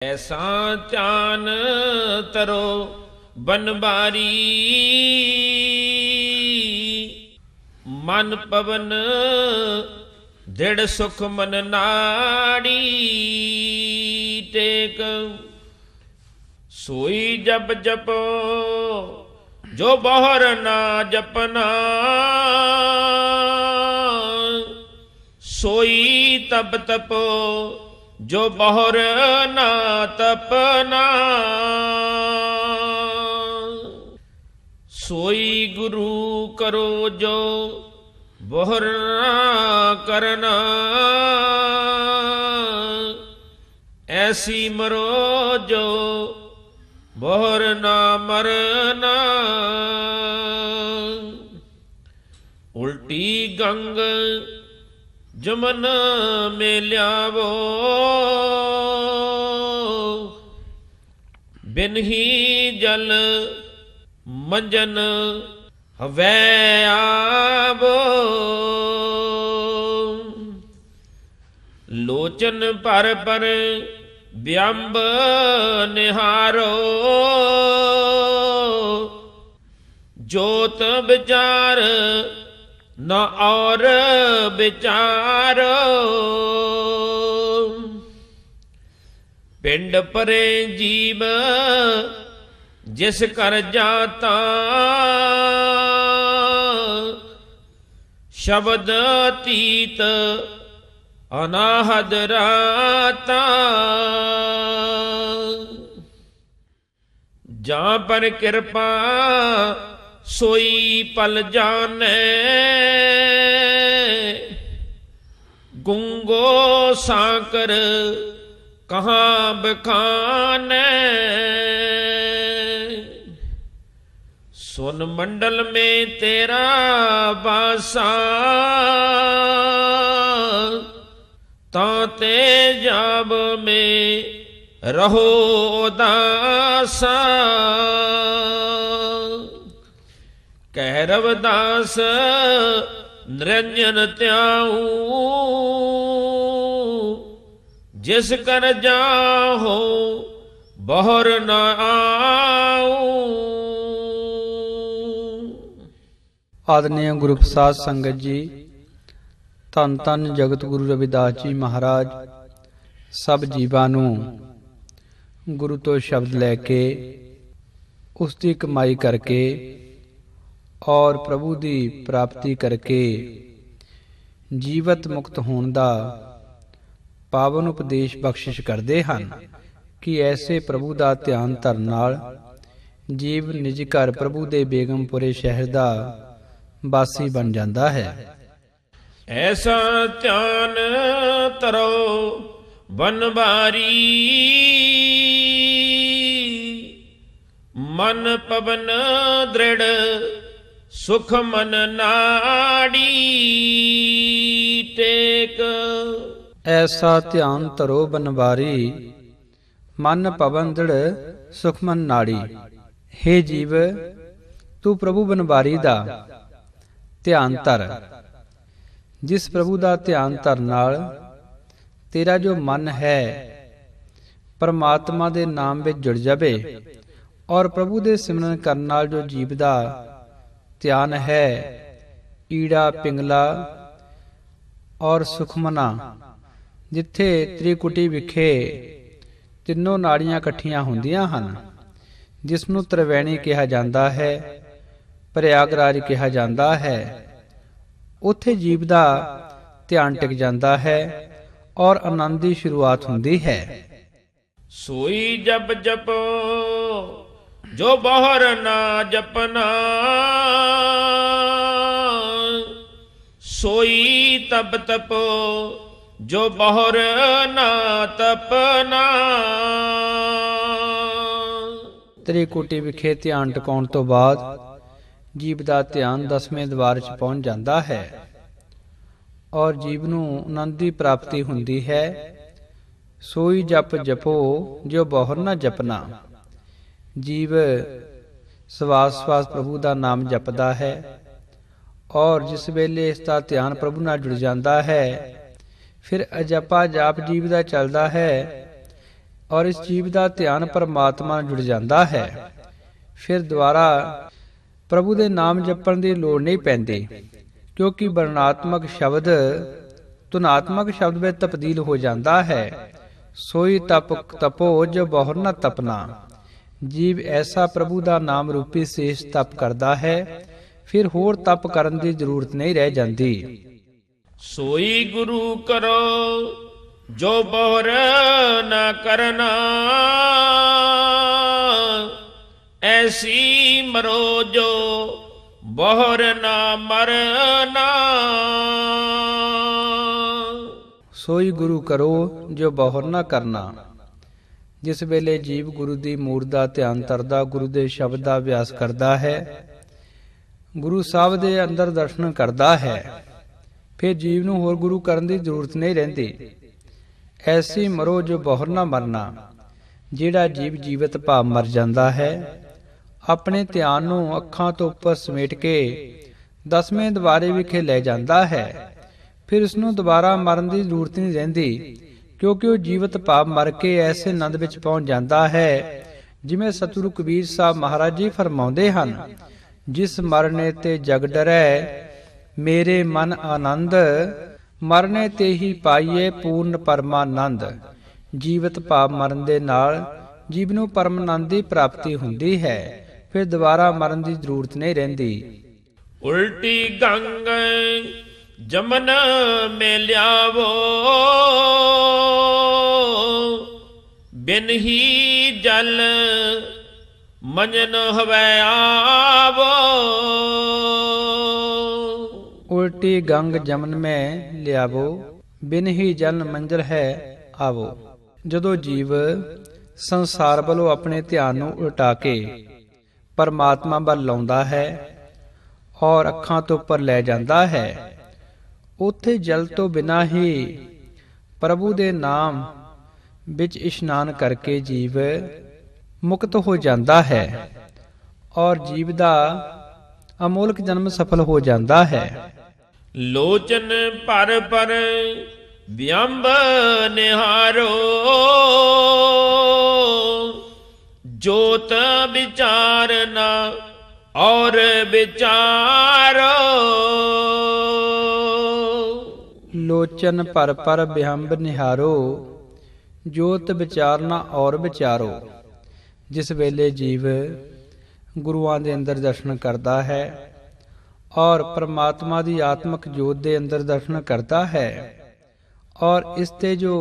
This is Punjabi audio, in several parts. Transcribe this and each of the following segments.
ਐਸਾ ਚਾਨ ਤਰੋ ਬਨਬਾਰੀ, ਮਨ ਪਵਨ ਦ੍ਰਿੜ ਸੁਖ ਮਨ ਨਾੜੀ ਟੇਕ। ਸੋਈ ਜਪ ਜਪੋ ਜੋ ਬਹਰ ਨਾ ਜਪਨਾ, ਸੋਈ ਤਪ ਤਪੋ ਜੋ ਬਹਰ ਨਾ ਤਪਨਾ। ਸੋਈ ਗੁਰੂ ਕਰੋ ਜੋ ਬਹਰ ਨਾ ਕਰਨਾ, ਐਸੀ ਮਰੋ ਜੋ ਬਹਰ ਨਾ ਮਰਨਾ। ਉਲਟੀ ਗੰਗ ਜਮਨ ਮੇ ਲਿਆਵੋ, ਬਿਨ ਹੀ ਜਲ ਮੰਜਨ ਹਵੈ ਆਵੋ। ਲੋਚਨ ਪਰ ਪਰ ਬਿਅੰਬ ਨਿਹਾਰੋ, ਜੋਤ ਵਿਚਾਰ ਨਾ ਔਰ ਵਿਚਾਰੋ। ਪਿੰਡ ਪਰੇ ਜੀਵ ਜਿਸ ਕਰ ਜਾਤਾ, ਸ਼ਬਦ ਅਤੀਤ ਅਨਾਹਦ ਰਾਤਾ। ਜਾਂ ਪਰ ਕਿਰਪਾ ਸੋਈ ਪਲ ਜਾਣੈ, ਗੁੰਗੋ ਸਾਕਰ ਕਹਾਂ ਬਖਾਨੈ। ਸੁਨ ਮੰਡਲ ਮੇ ਤੇਰਾ ਬਾਸਾ, ਤਾਂ ਤੇ ਜਾਬ ਮੇ ਰਹੋ ਉਦਾਸਾ। ਕਹਿ ਰਵਿਦਾਸ ਨਿਰੰਜਨ ਧਿਆਊ, ਜਿਸ ਕਰ ਜਾਹੋ ਬਹਰ ਨਾ ਆਊ। ਆਦਰਣੀय ਗੁਰੂ ਪ੍ਰਸਾਦ ਸੰਗਤ ਜੀ, ਧੰਨ ਧੰਨ ਜਗਤ ਗੁਰੂ ਰਵਿਦਾਸ ਜੀ ਮਹਾਰਾਜ ਸਭ ਜੀਵਾਂ ਨੂੰ ਗੁਰੂ ਤੋਂ ਸ਼ਬਦ ਲੈ ਕੇ ਉਸ ਦੀ ਕਮਾਈ ਕਰਕੇ ਔਰ ਪ੍ਰਭੂ ਦੀ ਪ੍ਰਾਪਤੀ ਕਰਕੇ ਜੀਵਤ ਮੁਕਤ ਹੋਣ ਦਾ ਪਾਵਨ ਉਪਦੇਸ਼ ਬਖਸ਼ਿਸ਼ ਕਰਦੇ ਹਨ ਕਿ ਐਸੇ ਪ੍ਰਭੂ ਦਾ ਧਿਆਨ ਧਰਨ ਨਾਲ ਜੀਵ ਨਿਜ ਘਰ ਪ੍ਰਭੂ ਦੇ ਬੇਗਮਪੁਰੇ ਸ਼ਹਿਰ ਦਾ ਵਾਸੀ ਬਣ ਜਾਂਦਾ ਹੈ। ਐਸਾ ਧਿਆਨ ਤਰੋ ਬਨਬਾਰੀ, ਮਨ ਪਵਨ ਦ੍ਰਿੜ ਸੁਖ ਮਨ ਨਾੜੀ ਟੇਕ। ਐਸਾ ਧਿਆਨ ਧਰੋ ਬਨਵਾਰੀ, ਮਨ ਪਵਨ ਦ੍ਰਿੜ ਸੁਖ ਮਨ ਨਾੜੀ। ਹੇ ਜੀਵ, ਤੂੰ ਪ੍ਰਭੂ ਬਨਵਾਰੀ ਦਾ ਧਿਆਨ ਧਰ। ਜਿਸ ਪ੍ਰਭੂ ਦਾ ਧਿਆਨ ਧਰਨ ਨਾਲ ਤੇਰਾ ਜੋ ਮਨ ਹੈ ਪਰਮਾਤਮਾ ਦੇ ਨਾਮ ਵਿੱਚ ਜੁੜ ਜਾਵੇ, ਔਰ ਪ੍ਰਭੂ ਦੇ ਸਿਮਰਨ ਕਰਨ ਨਾਲ ਜੋ ਜੀਵ ਦਾ ਧਿਆਨ ਹੈ ਈੜਾ ਪਿੰਗਲਾ ਔਰ ਸੁਖਮਨਾ, ਜਿੱਥੇ ਤ੍ਰਿਕੁਟੀ ਵਿਖੇ ਤਿੰਨੋਂ ਨਾੜੀਆਂ ਇਕੱਠੀਆਂ ਹੁੰਦੀਆਂ ਹਨ, ਜਿਸ ਨੂੰ ਤ੍ਰਿਵੇਣੀ ਕਿਹਾ ਜਾਂਦਾ ਹੈ, ਪ੍ਰਯਾਗਰਾਜ ਕਿਹਾ ਜਾਂਦਾ ਹੈ, ਉੱਥੇ ਜੀਵ ਦਾ ਧਿਆਨ ਟਿਕ ਜਾਂਦਾ ਹੈ ਔਰ ਆਨੰਦ ਦੀ ਸ਼ੁਰੂਆਤ ਹੁੰਦੀ ਹੈ। ਸੋਈ ਜਪ ਜਪੋ ਜੋ ਬਹਰ ਨਾ ਜਪਨਾ, ਸੋਈ ਤਪ ਤਪੋ ਜੋ ਬਹਰ ਨਾ ਤਪਨਾ। ਤ੍ਰਿਕੁਟੀ ਵਿਖੇ ਧਿਆਨ ਟਿਕਾਉਣ ਤੋਂ ਬਾਅਦ ਜੀਵ ਦਾ ਧਿਆਨ 10ਵੇਂ ਦਵਾਰ 'ਚ ਪਹੁੰਚ ਜਾਂਦਾ ਹੈ ਔਰ ਜੀਵ ਨੂੰ ਆਨੰਦ ਦੀ ਪ੍ਰਾਪਤੀ ਹੁੰਦੀ ਹੈ। ਸੋਈ ਜਪ ਜਪੋ ਜੋ ਬਹਰ ਨਾ ਜਪਨਾ। ਜੀਵ ਸਵਾਸ ਸਵਾਸ ਪ੍ਰਭੂ ਦਾ ਨਾਮ ਜਪਦਾ ਹੈ ਔਰ ਜਿਸ ਵੇਲੇ ਇਸ ਦਾ ਧਿਆਨ ਪ੍ਰਭੂ ਨਾਲ ਜੁੜ ਜਾਂਦਾ ਹੈ, ਫਿਰ ਅਜਪਾ ਜਾਪ ਜੀਵ ਦਾ ਚੱਲਦਾ ਹੈ। ਔਰ ਇਸ ਜੀਵ ਦਾ ਧਿਆਨ ਪਰਮਾਤਮਾ ਨਾਲ ਜੁੜ ਜਾਂਦਾ ਹੈ। ਫਿਰ ਦੁਬਾਰਾ ਪ੍ਰਭੂ ਦੇ ਨਾਮ ਜਪਣ ਦੀ ਲੋੜ ਨਹੀਂ ਪੈਂਦੀ, ਕਿਉਂਕਿ ਵਰਣਾਤਮਕ ਸ਼ਬਦ ਧੁਨਾਤਮਕ ਸ਼ਬਦ ਵਿੱਚ ਤਬਦੀਲ ਹੋ ਜਾਂਦਾ ਹੈ। ਸੋਈ ਤਪ ਤਪੋ ਜੋ ਬਹੁਰ ਨ ਤਪਨਾ। ਜੀਵ ਐਸਾ ਪ੍ਰਭੂ ਦਾ ਨਾਮ ਰੂਪੀ ਸੇਸ਼ ਤਪ ਕਰਦਾ ਹੈ, ਫਿਰ ਹੋਰ ਤਪ ਕਰਨ ਦੀ ਜ਼ਰੂਰਤ ਨਹੀਂ ਰਹਿ ਜਾਂਦੀ। ਸੋਈ ਗੁਰੂ ਕਰੋ ਜੋ ਬਹੁਰ ਨਾ ਕਰਨਾ, ਐਸੀ ਮਰੋ ਜੋ ਬਹੁਰ ਨਾ ਮਰਨਾ। ਸੋਈ ਗੁਰੂ ਕਰੋ ਜੋ ਬਹੁਰ ਨਾ ਕਰਨਾ। ਜਿਸ ਵੇਲੇ ਜੀਵ ਗੁਰੂ ਦੀ ਮੂਰਤ ਦਾ ਧਿਆਨ ਕਰਦਾ, ਗੁਰੂ ਦੇ ਸ਼ਬਦ ਦਾ ਅਭਿਆਸ ਕਰਦਾ ਹੈ, ਗੁਰੂ ਸਾਹਿਬ ਦੇ ਅੰਦਰ ਦਰਸ਼ਨ ਕਰਦਾ ਹੈ, ਫਿਰ ਜੀਵ ਨੂੰ ਹੋਰ ਗੁਰੂ ਕਰਨ ਦੀ ਜ਼ਰੂਰਤ ਨਹੀਂ ਰਹਿੰਦੀ। ਐਸੀ ਮਰੋ ਜੋ ਬਹੁਰ ਨਾ ਮਰਨਾ। ਜਿਹੜਾ ਜੀਵ ਜੀਵਤ ਭਾਵ ਮਰ ਜਾਂਦਾ ਹੈ, ਆਪਣੇ ਧਿਆਨ ਨੂੰ ਅੱਖਾਂ ਤੋਂ ਉੱਪਰ ਸਮੇਟ ਕੇ 10ਵੇਂ ਦਵਾਰੇ ਵਿਖੇ ਲੈ ਜਾਂਦਾ ਹੈ, ਫਿਰ ਉਸਨੂੰ ਦੁਬਾਰਾ ਮਰਨ ਦੀ ਜ਼ਰੂਰਤ ਨਹੀਂ ਰਹਿੰਦੀ, ਕਿਉਂਕਿ ਉਹ ਜੀਵਤ ਭਾਵ ਮਰ ਕੇ ਐਸੇ ਆਨੰਦ ਵਿੱਚ ਪਹੁੰਚ ਜਾਂਦਾ ਹੈ, ਜਿਵੇਂ ਸਤਿਗੁਰੂ ਕਬੀਰ ਸਾਹਿਬ ਮਹਾਰਾਜ ਜੀ ਫਰਮਾਉਂਦੇ ਹਨ, ਜਿਸ ਮਰਨੇ ਤੇ ਜਗ ਡਰੈ ਮੇਰੇ ਮਨ ਆਨੰਦ, ਮਰਨੇ ਤੇ ਹੀ ਪਾਈਏ ਪੂਰਨ ਪਰਮਾਨੰਦ। ਜੀਵਤ ਭਾਵ ਮਰਨ ਦੇ ਨਾਲ ਜੀਵ ਨੂੰ ਪਰਮ ਆਨੰਦ ਦੀ ਪ੍ਰਾਪਤੀ ਹੁੰਦੀ ਹੈ, ਫਿਰ ਦੁਬਾਰਾ ਮਰਨ ਦੀ ਜ਼ਰੂਰਤ ਨਹੀਂ ਰਹਿੰਦੀ। ਉਲਟੀ ਗੰਗ ਜਮਨ ਮੇ ਲਿਆਵੋ, ਬਿਨ ਹੀ ਜਲ ਮੰਜਨ ਹਵੈ ਆਵੋ। ਉਲਟੀ ਗੰਗ ਜਮਨ ਮੈਂ ਲਿਆਵੋ, ਬਿਨ ਹੀ ਜਲ ਮੰਜਲ ਹੈ ਆਵੋ। ਜਦੋਂ ਜੀਵ ਸੰਸਾਰ ਵੱਲੋਂ ਆਪਣੇ ਧਿਆਨ ਨੂੰ ਉਲਟਾ ਕੇ ਪਰਮਾਤਮਾ ਵੱਲ ਲਾਉਂਦਾ ਹੈ ਔਰ ਅੱਖਾਂ ਤੋਂ ਉੱਪਰ ਲੈ ਜਾਂਦਾ ਹੈ, ਉੱਥੇ ਜਲ ਤੋਂ ਬਿਨਾਂ ਹੀ ਪ੍ਰਭੂ ਦੇ ਨਾਮ ਵਿੱਚ ਇਸ਼ਨਾਨ ਕਰਕੇ ਜੀਵ ਮੁਕਤ ਹੋ ਜਾਂਦਾ ਹੈ ਔਰ ਜੀਵ ਦਾ ਅਮੋਲਕ ਜਨਮ ਸਫਲ ਹੋ ਜਾਂਦਾ ਹੈ। ਲੋਚਨ ਪਰ ਪਰ ਵਿਅੰਬ ਨਿਹਾਰੋ, ਜੋਤ ਵਿਚਾਰਨਾ ਔਰ ਵਿਚਾਰੋ। ਲੋਚਨ ਪਰ ਪਰ ਬਿਹੰਬ ਨਿਹਾਰੋ, ਜੋਤ ਵਿਚਾਰਨਾ ਔਰ ਵਿਚਾਰੋ। ਜਿਸ ਵੇਲੇ ਜੀਵ ਗੁਰੂਆਂ ਦੇ ਅੰਦਰ ਦਰਸ਼ਨ ਕਰਦਾ ਹੈ ਔਰ ਪਰਮਾਤਮਾ ਦੀ ਆਤਮਿਕ ਜੋਤ ਦੇ ਅੰਦਰ ਦਰਸ਼ਨ ਕਰਦਾ ਹੈ, ਔਰ ਇਸ ਤੇ ਜੋ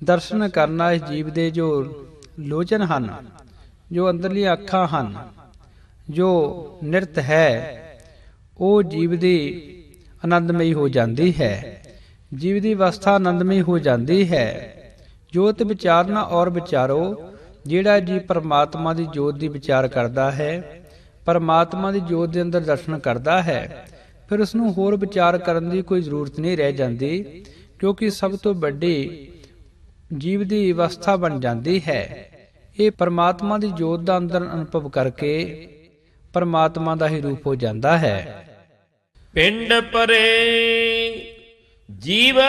ਦਰਸ਼ਨ ਕਰਨਾ ਇਸ ਜੀਵ ਦੇ ਜੋ ਲੋਚਨ ਹਨ, ਜੋ ਅੰਦਰਲੀਆਂ ਅੱਖਾਂ ਹਨ, ਜੋ ਨਿਰਤ ਹੈ, ਉਹ ਜੀਵ ਦੀ ਆਨੰਦਮਈ ਹੋ ਜਾਂਦੀ ਹੈ। ਜੀਵ ਦੀ ਅਵਸਥਾ ਆਨੰਦਮਈ ਹੋ ਜਾਂਦੀ ਹੈ। ਜੋਤ ਵਿਚਾਰਨਾ ਔਰ ਵਿਚਾਰੋ। ਜਿਹੜਾ ਜੀ ਪਰਮਾਤਮਾ ਦੀ ਜੋਤ ਦੀ ਵਿਚਾਰ ਕਰਦਾ ਹੈ, ਪਰਮਾਤਮਾ ਦੀ ਜੋਤ ਦੇ ਅੰਦਰ ਦਰਸ਼ਨ ਕਰਦਾ ਹੈ, ਫਿਰ ਉਸ ਨੂੰ ਹੋਰ ਵਿਚਾਰ ਕਰਨ ਦੀ ਕੋਈ ਜ਼ਰੂਰਤ ਨਹੀਂ ਰਹਿ ਜਾਂਦੀ, ਕਿਉਂਕਿ ਸਭ ਤੋਂ ਵੱਡੀ ਜੀਵ ਦੀ ਅਵਸਥਾ ਬਣ ਜਾਂਦੀ ਹੈ। ਇਹ ਪਰਮਾਤਮਾ ਦੀ ਜੋਤ ਦਾ ਅੰਦਰ ਅਨੁਭਵ ਕਰਕੇ ਪਰਮਾਤਮਾ ਦਾ ਹੀ ਰੂਪ ਹੋ ਜਾਂਦਾ ਹੈ। ਪਿੰਡ ਪਰੇ ਜੀਵ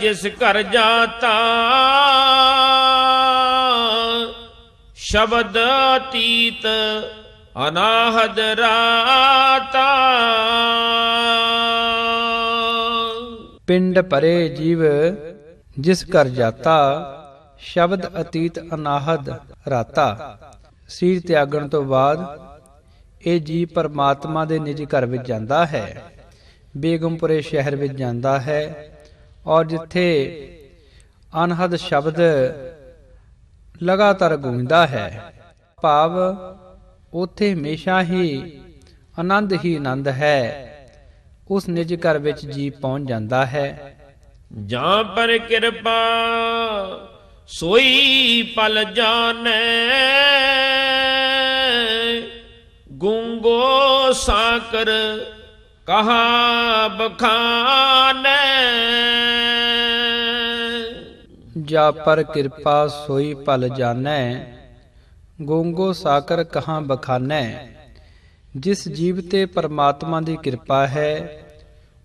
ਜਿਸ ਘਰ ਜਾਤਾ, ਸ਼ਬਦ ਅਤੀਤ ਅਨਾਹਦ ਰਾਤਾ। ਪਿੰਡ ਪਰੇ ਜੀਵ ਜਿਸ ਘਰ ਜਾਤਾ, ਸ਼ਬਦ ਅਤੀਤ ਅਨਾਹਦ ਰਾਤਾ। ਸਰੀਰ ਤਿਆਗਣ ਤੋਂ ਬਾਅਦ ਇਹ ਜੀਵ ਪਰਮਾਤਮਾ ਦੇ ਨਿੱਜ ਘਰ ਵਿੱਚ ਜਾਂਦਾ ਹੈ, ਬੇਗਮਪੁਰੇ ਸ਼ਹਿਰ ਵਿੱਚ ਜਾਂਦਾ ਹੈ, ਔਰ ਜਿੱਥੇ ਅਨਹਦ ਸ਼ਬਦ ਲਗਾਤਾਰ ਗੂੰਜਦਾ ਹੈ, ਭਾਵ ਉੱਥੇ ਹਮੇਸ਼ਾ ਹੀ ਆਨੰਦ ਹੀ ਆਨੰਦ ਹੈ। ਉਸ ਨਿੱਜ ਘਰ ਵਿੱਚ ਜੀਵ ਪਹੁੰਚ ਜਾਂਦਾ ਹੈ। ਜਾਂ ਪਰ ਕਿਰਪਾ ਸੋਈ ਪਲ ਜਾਣੈ, ਗੁੰਗੋ ਸਾਕਰ ਕਹਾ ਬਖਾਨੈ। ਜਾ ਪਰ ਕਿਰਪਾ ਸੋਈ ਪਲ ਜਾਣੈ, ਗੂੰਗੋ ਸਾਕਰ ਕਹਾਂ ਬਖਾਨੈ। ਜਿਸ ਜੀਵ ਤੇ ਪਰਮਾਤਮਾ ਦੀ ਕਿਰਪਾ ਹੈ,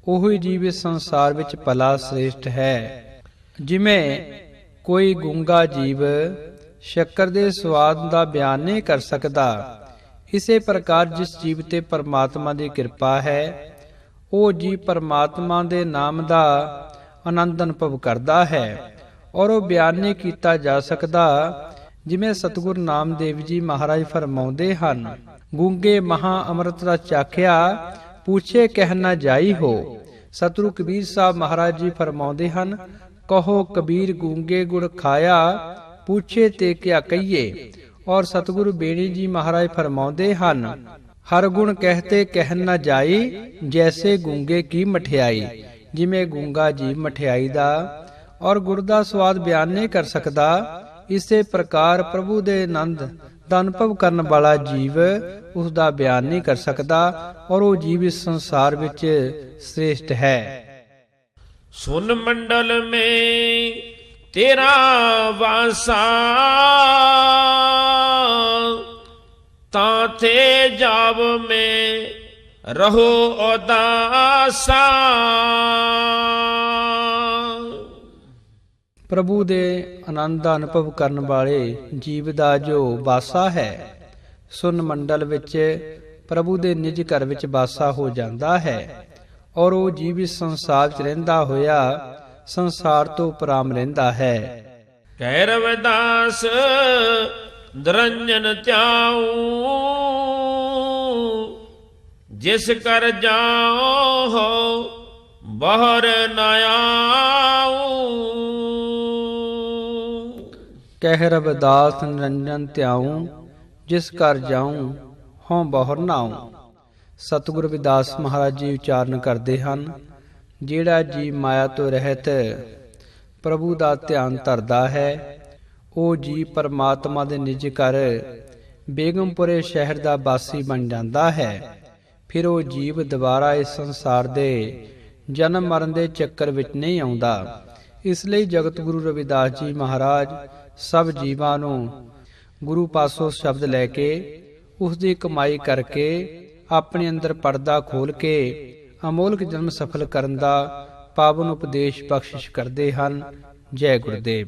ਉਹੀ ਜੀਵ ਇਸ ਸੰਸਾਰ ਵਿੱਚ ਭਲਾ ਸ੍ਰੇਸ਼ਟ ਹੈ। ਜਿਵੇਂ ਕੋਈ ਗੂੰਗਾ ਜੀਵ ਸ਼ੱਕਰ ਦੇ ਸਵਾਦ ਦਾ ਬਿਆਨ ਨਹੀਂ ਕਰ ਸਕਦਾ। ਇਸੇ ਪ੍ਰਕਾਰ ਜਿਸ ਜੀਵ ਤੇ ਪਰਮਾਤਮਾ ਦੀ ਕਿਰਪਾ ਹੈ, ਉਹ ਜੀਵ ਪਰਮਾਤਮਾ ਦੇ ਨਾਮ ਦਾ ਆਨੰਦ ਅਨੁਭਵ ਕਰਦਾ ਹੈ, ਔਰ ਉਹ ਬਿਆਨ ਨਹੀਂ ਕੀਤਾ ਜਾ ਸਕਦਾ। ਜਿਵੇਂ ਸਤਿਗੁਰੂ ਨਾਮਦੇਵ ਜੀ ਮਹਾਰਾਜ ਫਰਮਾਉਂਦੇ ਹਨ, ਗੂੰਗੇ ਮਹਾ ਅੰਮ੍ਰਿਤ ਦਾ ਚਾਖਿਆ, ਪੁੱਛੇ ਕਹਿ ਨਾ ਜਾਈ ਹੋ। ਸਤਿਗੁਰੂ ਕਬੀਰ ਸਾਹਿਬ ਮਹਾਰਾਜ ਜੀ ਫਰਮਾਉਂਦੇ ਹਨ, ਕਹੋ ਕਬੀਰ ਗੂੰਗੇ ਗੁੜ ਖਾਇਆ, ਪੁੱਛੇ ਤੇ ਕਿਆ ਕਹੀਏ। ਔਰ ਸਤਿਗੁਰੂ ਬੇਣੀ ਜੀ ਮਹਾਰਾਜ ਫਰਮਾਉਂਦੇ ਹਨ, ਹਰ ਗੁਣ ਕਹਤੇ ਕਹਿ ਨਾ ਜਾਈ, ਜੈਸੇ ਗੂੰਗੇ ਕੀ ਮਠਿਆਈ। ਜਿਵੇਂ ਗੂੰਗਾ ਜੀ ਮਠਿਆਈ ਦਾ ਔਰ ਗੁੜ ਦਾ ਸਵਾਦ ਬਿਆਨ ਨਹੀਂ ਕਰ ਸਕਦਾ, ਇਸੇ ਪ੍ਰਕਾਰ ਪ੍ਰਭੂ ਦੇ ਆਨੰਦ ਦਾ ਅਨੁਭਵ ਕਰਨ ਵਾਲਾ ਜੀਵ ਉਸ ਦਾ ਬਿਆਨ ਨਹੀਂ ਕਰ ਸਕਦਾ, ਔਰ ਉਹ ਜੀਵ ਇਸ ਸੰਸਾਰ ਵਿੱਚ ਸ੍ਰੇਸ਼ਟ ਹੈ। ਸੁਨ ਮੰਡਲ ਮੇਂ ਤੇਰਾ ਵਾਸਾ, ਤਾਂ ਥੇ ਜਾਵ ਮੈਂ ਰਹੋ ਉਦਾਸਾ। ਪ੍ਰਭੂ ਦੇ ਆਨੰਦ ਦਾ ਅਨੁਭਵ ਕਰਨ ਵਾਲੇ ਜੀਵ ਦਾ ਜੋ ਵਾਸਾ ਹੈ, ਸੁਨ ਮੰਡਲ ਵਿੱਚ ਪ੍ਰਭੂ ਦੇ ਨਿਜ ਘਰ ਵਿੱਚ ਵਾਸਾ ਹੋ ਜਾਂਦਾ ਹੈ, ਔਰ ਉਹ ਜੀਵ ਇਸ ਸੰਸਾਰ 'ਚ ਰਹਿੰਦਾ ਹੋਇਆ ਸੰਸਾਰ ਤੋਂ ਉਪਰਾਮ ਰਹਿੰਦਾ ਹੈ। ਕਹਿ ਰਵਿਦਾਸ ਨਿਰੰਜਨ ਧਿਆਊ, ਜਿਸ ਕਰ ਜਾਓ ਹੋ ਬਾਹਰ ਨ ਆਊ। ਕਹਿ ਰਵਿਦਾਸ ਨਿਰੰਜਨ ਧਿਆਊ, ਜਿਸ ਕਰ ਜਾਊ ਹੋਂ ਬਾਹਰ ਨ ਆਊ। ਸਤਿਗੁਰੂ ਰਵਿਦਾਸ ਮਹਾਰਾਜ ਜੀ ਉਚਾਰਨ ਕਰਦੇ ਹਨ, ਜਿਹੜਾ ਜੀ ਮਾਇਆ ਤੋਂ ਰਹਿਤ ਪ੍ਰਭੂ ਦਾ ਧਿਆਨ ਧਰਦਾ ਹੈ, ਉਹ ਜੀ ਪਰਮਾਤਮਾ ਦੇ ਨਿਜ ਘਰ ਬੇਗਮਪੁਰੇ ਸ਼ਹਿਰ ਦਾ ਵਾਸੀ ਬਣ ਜਾਂਦਾ ਹੈ। ਫਿਰ ਉਹ ਜੀਵ ਦੁਬਾਰਾ ਇਸ ਸੰਸਾਰ ਦੇ ਜਨਮ ਮਰਨ ਦੇ ਚੱਕਰ ਵਿੱਚ ਨਹੀਂ ਆਉਂਦਾ। ਇਸ ਲਈ ਜਗਤ ਗੁਰੂ ਰਵਿਦਾਸ ਜੀ ਮਹਾਰਾਜ ਸਭ ਜੀਵਾਂ ਨੂੰ ਗੁਰੂ ਪਾਸੋਂ ਸ਼ਬਦ ਲੈ ਕੇ ਉਸ ਦੀ ਕਮਾਈ ਕਰਕੇ ਆਪਣੇ ਅੰਦਰ ਪਰਦਾ ਖੋਲ ਕੇ ਅਮੋਲਕ ਜਨਮ ਸਫਲ ਕਰਨ ਦਾ ਪਾਵਨ ਉਪਦੇਸ਼ ਬਖਸ਼ਿਸ਼ ਕਰਦੇ ਹਨ। ਜੈ ਗੁਰਦੇਵ।